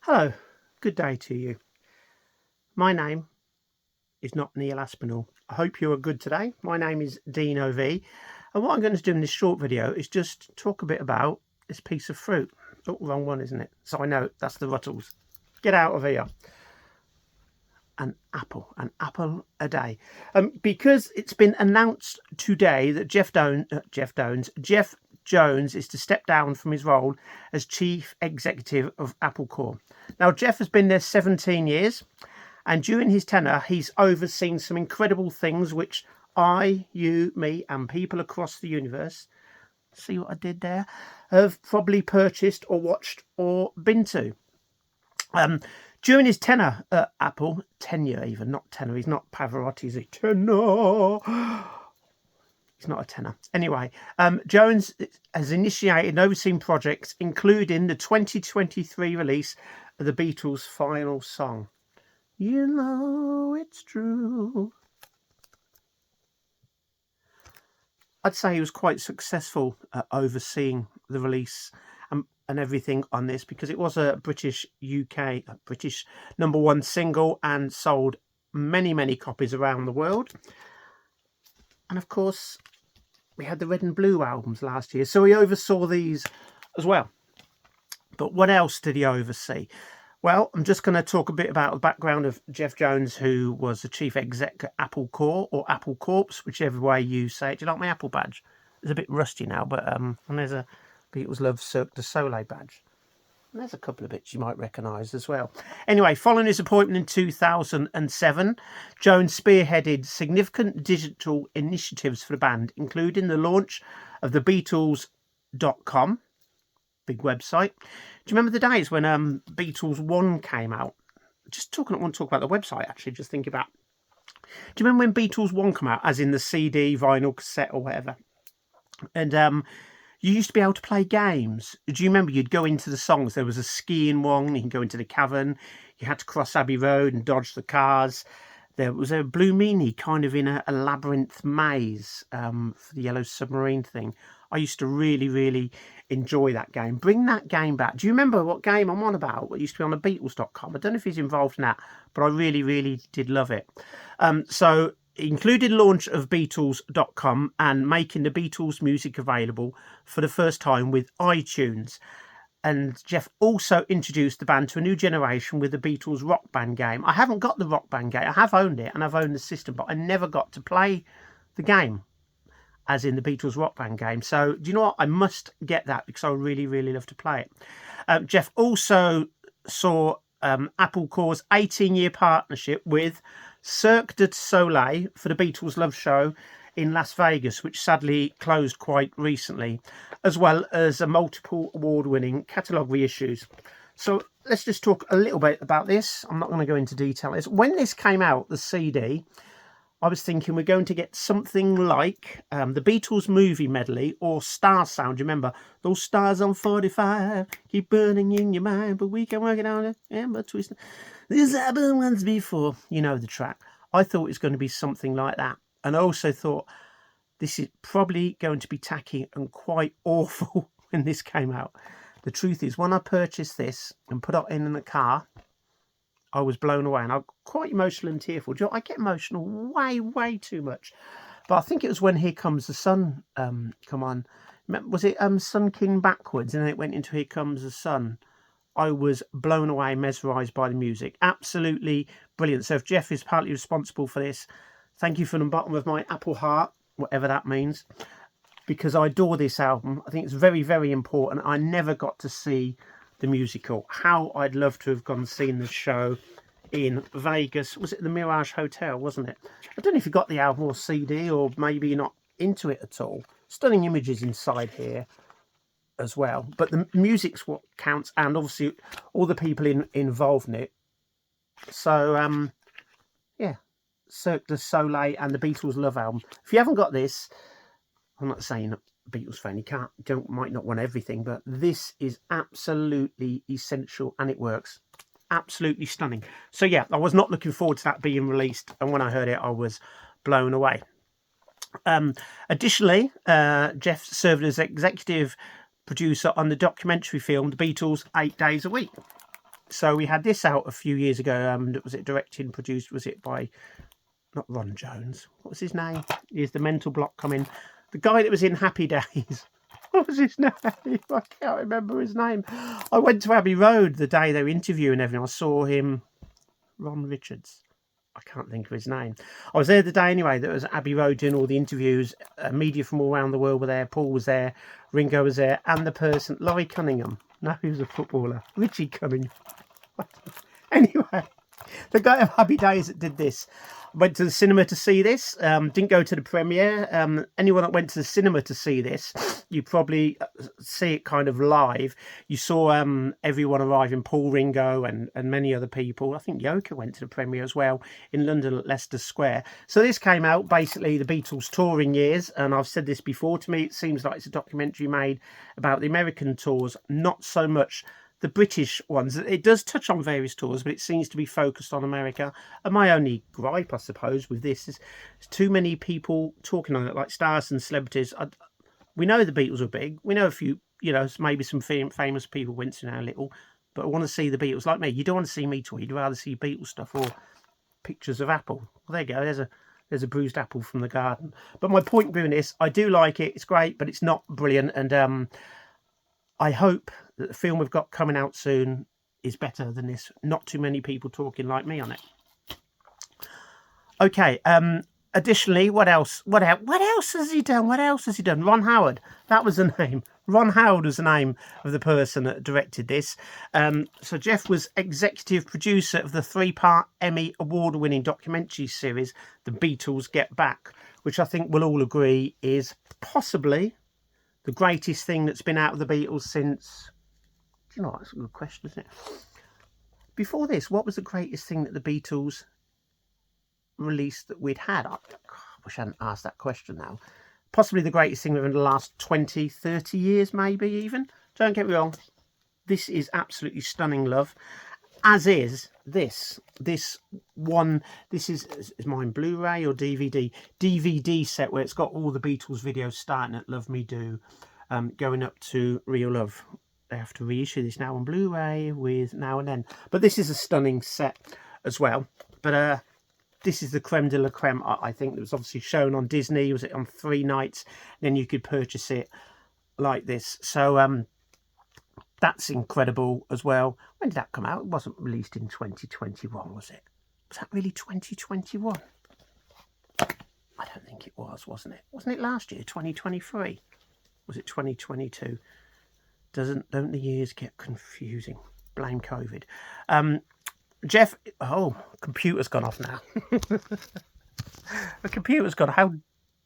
Hello, good day to you. My name is not Neil Aspinall. I hope you are good today. My name is Dino V, and what I'm going to do in this short video is just talk a bit about this piece of fruit. Oh, wrong one, isn't it? So I know that's the Ruttles. Get out of here. An apple a day. Because it's been announced today that Jeff Jones is to step down from his role as chief executive of Apple Corp. Now, Jeff has been there 17 years, and during his tenure, he's overseen some incredible things which I, you, me, and people across the universe, see what I did there, have probably purchased or watched or been to. During his tenure at Apple, not tenure, he's not Pavarotti, he's a tenor. He's not a tenor. Anyway, Jones has initiated and overseen projects, including the 2023 release of the Beatles' final song. You know it's true. I'd say he was quite successful at overseeing the release and everything on this, because it was a British #1 single and sold many copies around the world. And of course, we had the Red and Blue albums last year, so he oversaw these as well. But what else did he oversee? Well, I'm just going to talk a bit about the background of Jeff Jones, who was the chief exec at Apple Corp, or Apple Corps, whichever way you say it. Do you like my Apple badge? It's a bit rusty now, but and there's a Beatles Love Cirque du Soleil badge. And there's a couple of bits you might recognise as well. Anyway, following his appointment in 2007, Jones spearheaded significant digital initiatives for the band, including the launch of the Beatles.com, big website. Do you remember the days when Beatles 1 came out? I want to talk about the website, actually, just think about. Do you remember when Beatles 1 came out, as in the CD, vinyl, cassette, or whatever? And you used to be able to play games. Do you remember you'd go into the songs? There was a skiing one. You can go into the cavern. You had to cross Abbey Road and dodge the cars. There was a Blue Meanie kind of in a labyrinth maze for the Yellow Submarine thing. I used to really enjoy that game. Bring that game back. Do you remember what game I'm on about? What used to be on the Beatles.com? I don't know if he's involved in that, but I really did love it. So it included launch of Beatles.com and making the Beatles music available for the first time with iTunes. And Jeff also introduced the band to a new generation with the Beatles Rock Band game. I haven't got the Rock Band game. I have owned it and I've owned the system, but I never got to play the game, as in the Beatles Rock Band game. So do you know what? I must get that because I really love to play it. Jeff also saw Apple Corps' 18-year partnership with Cirque du Soleil for the Beatles Love Show in Las Vegas, which sadly closed quite recently, as well as a multiple award-winning catalogue reissues. So let's just talk a little bit about this. I'm not going to go into detail. When this came out, the CD, I was thinking we're going to get something like the Beatles movie medley or Star Sound. You remember those stars on 45 keep burning in your mind, but we can work it out. But twist. This happened once before. You know the track. I thought it was going to be something like that, and I also thought this is probably going to be tacky and quite awful when this came out. The truth is, when I purchased this and put it in the car, I was blown away, and I'm quite emotional and tearful. Do you know, I get emotional way too much. But I think it was when Here Comes the Sun come on. Was it Sun King backwards, and then it went into Here Comes the Sun? I was blown away, mesmerised by the music. Absolutely brilliant. So if Jeff is partly responsible for this, thank you from the bottom of my Apple heart, whatever that means, because I adore this album. I think it's very important. I never got to see the musical. How I'd love to have gone and seen the show in Vegas. Was it the Mirage Hotel, wasn't it? I don't know if you got the album or CD, or maybe you're not into it at all. Stunning images inside here as well, but the music's what counts, and obviously all the people involved in it. So yeah, Cirque du Soleil and the Beatles Love album. If you haven't got this, I'm not saying Beatles fan, might not want everything, but this is absolutely essential, and it works. Absolutely stunning. So yeah, I was not looking forward to that being released, and when I heard it, I was blown away. Additionally, Jeff served as executive producer on the documentary film The Beatles 8 Days a Week. So we had this out a few years ago. Was it directed and produced? Was it by, not Ron Jones? What was his name? Here's the mental block coming. The guy that was in Happy Days. What was his name? I can't remember his name. I went to Abbey Road the day they were interviewing everything. I saw him. Ron Richards. I can't think of his name. I was there the day anyway that was Abbey Road doing all the interviews. Media from all around the world were there. Paul was there. Ringo was there. And the person, Laurie Cunningham. No, he was a footballer. Richie Cunningham. Anyway, the guy of Happy Days that did this. Went to the cinema to see this. Didn't go to the premiere. Anyone that went to the cinema to see this, you probably see it kind of live. You saw everyone arriving, Paul, Ringo and many other people. I think Yoko went to the premiere as well in London at Leicester Square. So this came out, basically the Beatles touring years. And I've said this before, to me it seems like it's a documentary made about the American tours, not so much the British ones. It does touch on various tours, but it seems to be focused on America. And my only gripe, I suppose, with this is too many people talking on it, like stars and celebrities. We know the Beatles were big. We know a few, you know, maybe some famous people went to now little. But I want to see the Beatles. Like me, you don't want to see me tour. You'd rather see Beatles stuff or pictures of Apple. Well, there you go. There's a bruised apple from the garden. But my point being this, I do like it. It's great, but it's not brilliant. And I hope that the film we've got coming out soon is better than this. Not too many people talking like me on it. Okay. Additionally, what else? What else has he done? What else has he done? Ron Howard. That was the name. Ron Howard was the name of the person that directed this. So Jeff was executive producer of the 3-part Emmy award-winning documentary series, The Beatles Get Back, which I think we'll all agree is possibly the greatest thing that's been out of the Beatles since... Do you know what? That's a good question, isn't it? Before this, what was the greatest thing that the Beatles released that we'd had? I wish I hadn't asked that question now. Possibly the greatest thing within the last 20, 30 years, maybe even. Don't get me wrong. This is absolutely stunning love. As is this. This is mine Blu-ray or DVD? DVD set where it's got all the Beatles videos starting at Love Me Do, going up to Real Love. They have to reissue this now on Blu-ray with Now and Then. But this is a stunning set as well. But this is the creme de la creme, I think. It was obviously shown on Disney. Was it on 3 nights? Then you could purchase it like this. So that's incredible as well. When did that come out? It wasn't released in 2021, was it? Was that really 2021? I don't think it was, wasn't it? Wasn't it last year, 2023? Was it 2022? Don't the years get confusing? Blame COVID. Jeff, computer's gone off now. The computer's gone. How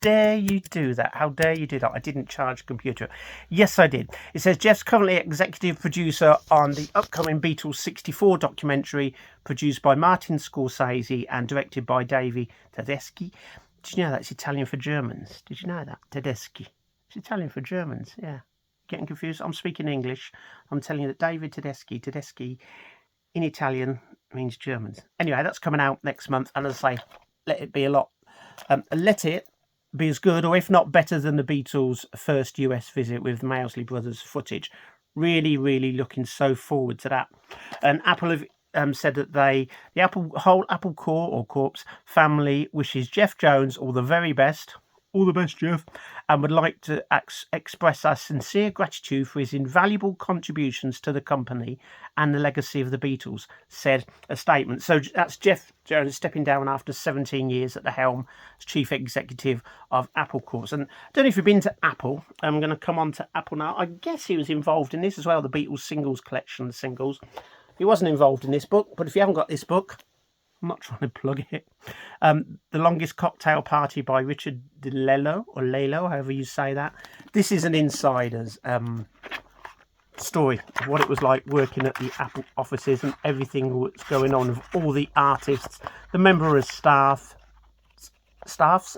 dare you do that? How dare you do that? I didn't charge the computer. Yes, I did. It says Jeff's currently executive producer on the upcoming Beatles 64 documentary produced by Martin Scorsese and directed by David Tedeschi. Did you know that's Italian for Germans? Did you know that? Tedeschi. It's Italian for Germans, yeah. Getting confused? I'm speaking English. I'm telling you that David Tedeschi in Italian means Germans. Anyway, that's coming out next month. And as I say, let it be let it be as good, or if not better than the Beatles' first US visit with the Mousley brothers footage. Really, really looking so forward to that. And Apple have said that the whole Apple Corps family wishes Jeff Jones all the very best. All the best, Jeff. And would like to express our sincere gratitude for his invaluable contributions to the company and the legacy of the Beatles, said a statement. So that's Jeff Jones stepping down after 17 years at the helm as chief executive of Apple Corps. And I don't know if you've been to Apple. I'm going to come on to Apple now. I guess he was involved in this as well, the Beatles singles collection, the singles. He wasn't involved in this book, but if you haven't got this book, I'm not trying to plug it. The Longest Cocktail Party by Richard DeLello, or Lelo, however you say that. This is an insider's story of what it was like working at the Apple offices and everything that's going on with all the artists, the member of staffs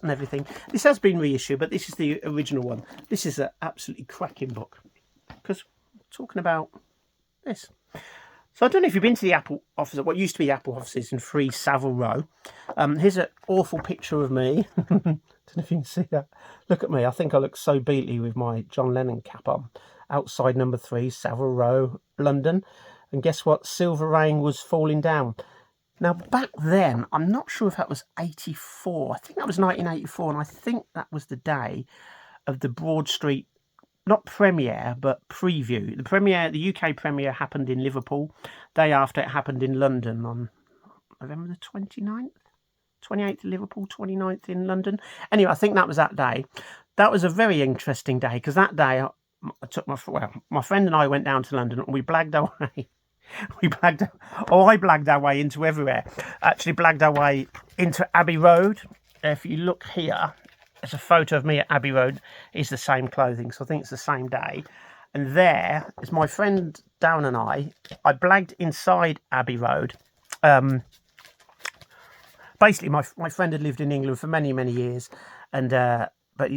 and everything. This has been reissued, but this is the original one. This is an absolutely cracking book because we're talking about this. So I don't know if you've been to the Apple office, what used to be Apple offices in 3 Savile Row. Here's an awful picture of me. Don't know if you can see that. Look at me. I think I look so Beatley with my John Lennon cap on. Outside number 3, Savile Row, London. And guess what? Silver rain was falling down. Now, back then, I'm not sure if that was 84. I think that was 1984, and I think that was the day of the Broad Street, not premiere, but preview. The premiere, the UK premiere, happened in Liverpool. Day after, it happened in London on November the 29th. 28th in Liverpool, 29th in London. Anyway, I think that was that day. That was a very interesting day, because that day I took my friend and I went down to London, and we blagged our way. I blagged our way into everywhere. Actually blagged our way into Abbey Road. If you look here, there's a photo of me at Abbey Road. It's the same clothing, so I think it's the same day. And there is my friend Down and I blagged inside Abbey Road. Basically, my friend had lived in England for many, many years, and but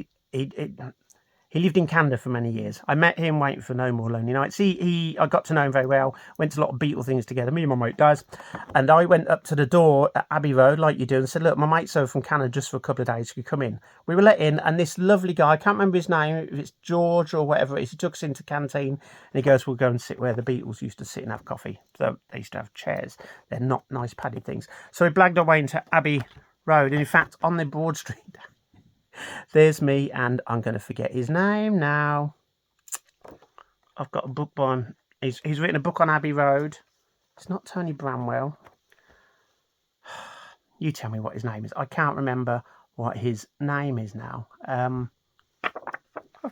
he lived in Canada for many years. I met him waiting for No More Lonely Nights. I got to know him very well. Went to a lot of Beatle things together. Me and my mate does. And I went up to the door at Abbey Road, like you do, and said, "Look, my mate's over from Canada just for a couple of days. Can you come in?" We were let in, and this lovely guy, I can't remember his name, if it's George or whatever it is, he took us into the canteen, and he goes, "We'll go and sit where the Beatles used to sit and have coffee." So they used to have chairs. They're not nice padded things. So we blagged our way into Abbey Road, and in fact, on the Broad Street, there's me, and I'm going to forget his name now. I've got a book by him. He's written a book on Abbey Road. It's not Tony Bramwell. You tell me what his name is. I can't remember what his name is now. I've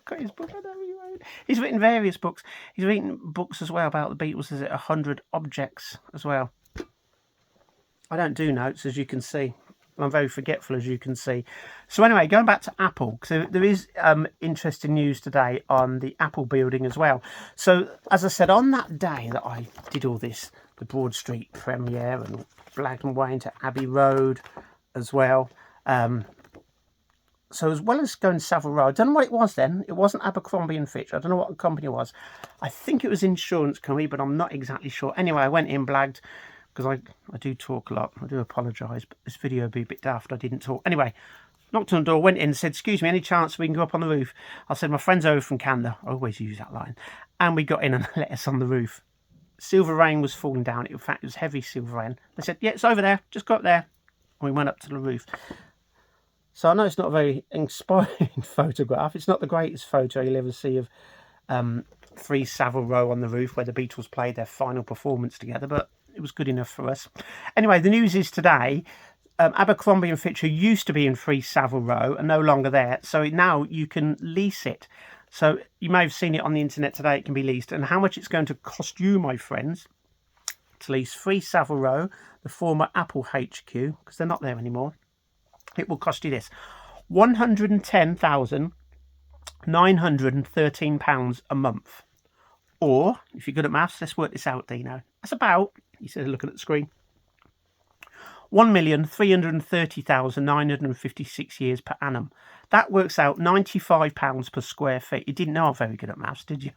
got his book on Abbey Road. He's written various books. He's written books as well about the Beatles. Is it 100 Objects as well? I don't do notes, as you can see. I'm very forgetful, as you can see. So anyway, going back to Apple, so there is interesting news today on the Apple building as well. So as I said, on that day that I did all this, the Broad Street premiere, and blagged my way into Abbey Road as well. So as well as going to Savile Row, I don't know what it was then. It wasn't Abercrombie and Fitch. I don't know what the company was. I think it was insurance company, but I'm not exactly sure. Anyway, I went in, blagged, because I do talk a lot. I do apologise, but this video would be a bit daft. I didn't talk. Anyway, knocked on the door, went in, said, "Excuse me, any chance we can go up on the roof?" I said, "My friend's over from Canada." I always use that line. And we got in and let us on the roof. Silver rain was falling down. In fact, it was heavy silver rain. They said, "Yeah, it's over there. Just go up there." And we went up to the roof. So I know it's not a very inspiring photograph. It's not the greatest photo you'll ever see of 3 Savile Row on the roof where the Beatles played their final performance together, but it was good enough for us. Anyway, the news is today, Abercrombie and Fitch, who used to be in 3 Savile Row, are no longer there. So now you can lease it. So you may have seen it on the internet today. It can be leased. And how much it's going to cost you, my friends, to lease 3 Savile Row, the former Apple HQ, because they're not there anymore. It will cost you this: £110,913 a month. Or, if you're good at maths, let's work this out, Dino. That's about, he said, looking at the screen, 1,330,956 years per annum. That works out £95 per square feet. You didn't know I'm very good at maths, did you?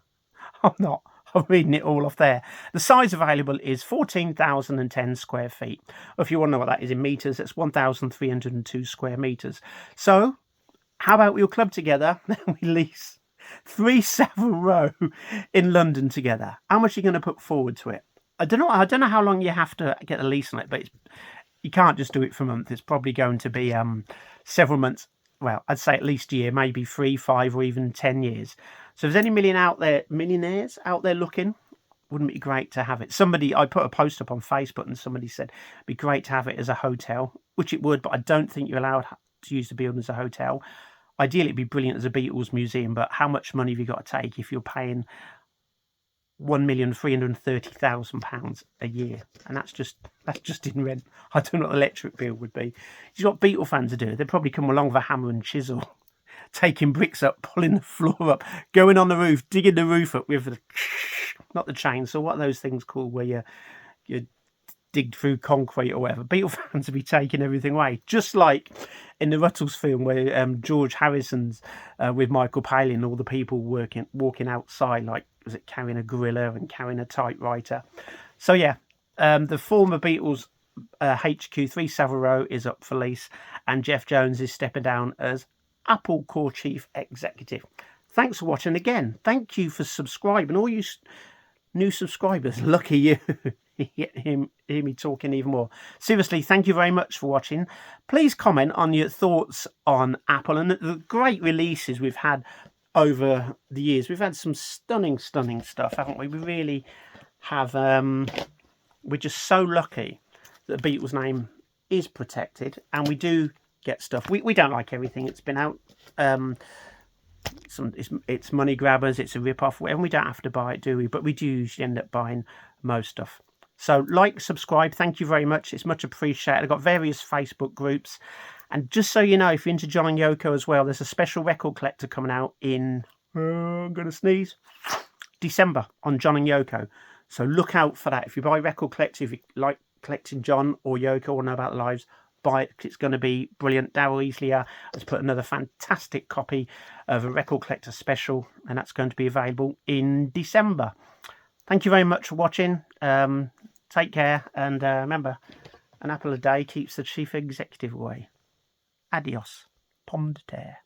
I'm not. I'm reading it all off there. The size available is 14,010 square feet. Or if you want to know what that is in metres, that's 1,302 square metres. So, how about we all club together and we lease 3 Savile Row in London together? How much are you going to put forward to it? I don't know how long you have to get a lease on it, but you can't just do it for a month. It's probably going to be several months. Well, I'd say at least a year, maybe 3, 5, or even 10 years. So if there's any millionaires out there looking, wouldn't it be great to have it? I put a post up on Facebook and somebody said it'd be great to have it as a hotel, which it would, but I don't think you're allowed to use the building as a hotel. Ideally, it'd be brilliant as a Beatles museum, but how much money have you got to take if you're paying £1,330,000 a year? And that's just in rent. I don't know what the electric bill would be. You know what Beatle fans are doing? They'd probably come along with a hammer and chisel, taking bricks up, pulling the floor up, going on the roof, digging the roof up with the, not the chainsaw, what are those things called where you dig through concrete or whatever? Beatle fans would be taking everything away, just like in the Ruttles film where George Harrison's with Michael Palin, all the people walking outside, like, was it carrying a gorilla and carrying a typewriter? So yeah, the former Beatles HQ 3 Savile Row is up for lease, and Jeff Jones is stepping down as Apple Core Chief Executive. Thanks for watching again. Thank you for subscribing. All you new subscribers. Lucky you. Hear me talking even more. Seriously, thank you very much for watching. Please comment on your thoughts on Apple and the great releases we've had over the years. We've had some stunning stuff, haven't we? We really have. We're just so lucky that the Beatles name is protected, and we do get stuff. We don't like everything that's been out. It's money grabbers, it's a rip-off, and we don't have to buy it, do we? But we do usually end up buying most stuff. So like, subscribe, thank you very much. It's much appreciated. I've got various Facebook groups. And just so you know, if you're into John and Yoko as well, there's a special record collector coming out in, I'm going to sneeze, December on John and Yoko. So look out for that. If you buy record collector, if you like collecting John or Yoko or know about their lives, buy it. It's going to be brilliant. Darryl Easley has put another fantastic copy of a record collector special, and that's going to be available in December. Thank you very much for watching. Take care, and remember, an apple a day keeps the chief executive away. Adios, pomme de terre.